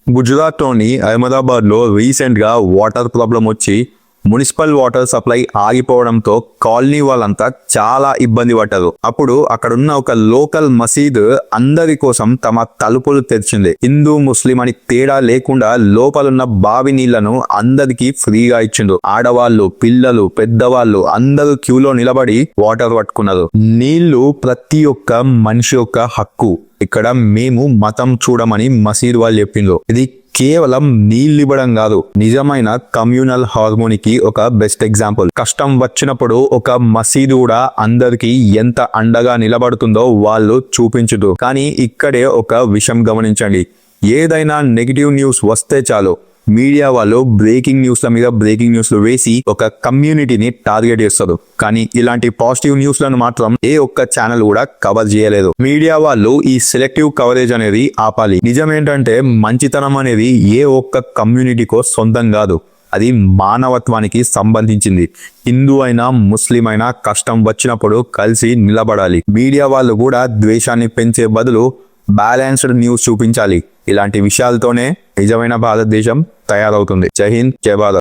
గుజరాత్లోని అహ్మదాబాద్ లో రీసెంట్ గా వాటర్ ప్రాబ్లం వచ్చి మున్సిపల్ వాటర్ సప్లై ఆగిపోవడంతో కాలనీ వాళ్ళంతా చాలా ఇబ్బంది పడ్డారు. అప్పుడు అక్కడున్న ఒక లోకల్ మసీద్ అందరి కోసం తమ తలుపులు తెరిచింది. హిందూ ముస్లిం అని తేడా లేకుండా లోపలున్న బావి నీళ్లను అందరికీ ఫ్రీగా ఇచ్చిండు. ఆడవాళ్ళు, పిల్లలు, పెద్దవాళ్ళు అందరూ క్యూలో నిలబడి వాటర్ పట్టుకున్నారు. నీళ్లు ప్రతి ఒక్క మనిషి యొక్క హక్కు. ఇక్కడ మేము మతం చూడమని మసీద్ వాళ్ళు చెప్పిండ్రు. ఇది కేవలం నీళ్ళివ్వడం కాదు, నిజమైన కమ్యూనల్ హార్మోనీకి ఒక బెస్ట్ ఎగ్జాంపుల్. కష్టం వచ్చినప్పుడు ఒక మసీదు కూడా అందరికి ఎంత అండగా నిలబడుతుందో వాళ్ళు చూపించదు. కానీ ఇక్కడే ఒక విషయం గమనించండి, ఏదైనా నెగిటివ్ న్యూస్ వస్తే చాలు మీడియా వాళ్ళు బ్రేకింగ్ న్యూస్ల మీద బ్రేకింగ్ న్యూస్లు వేసి ఒక కమ్యూనిటీని టార్గెట్ చేస్తారు. కానీ ఇలాంటి పాజిటివ్ న్యూస్లను మాత్రం ఏ ఒక్క ఛానల్ కూడా కవర్ చేయలేదు. మీడియా వాళ్ళు ఈ సెలెక్టివ్ కవరేజ్ అనేది ఆపాలి. నిజం ఏంటంటే మంచితనం అనేది ఏ ఒక్క కమ్యూనిటీకో సొంతం కాదు, అది మానవత్వానికి సంబంధించింది. హిందూ అయినా ముస్లిం అయినా కష్టం వచ్చినప్పుడు కలిసి నిలబడాలి. మీడియా వాళ్ళు కూడా ద్వేషాన్ని పెంచే బదులు బ్యాలెన్స్డ్ న్యూస్ చూపించాలి. ఇలాంటి విషయాలతోనే నిజమైన భారతదేశం తయారవుతుంది. జై హింద్, జై భారత్.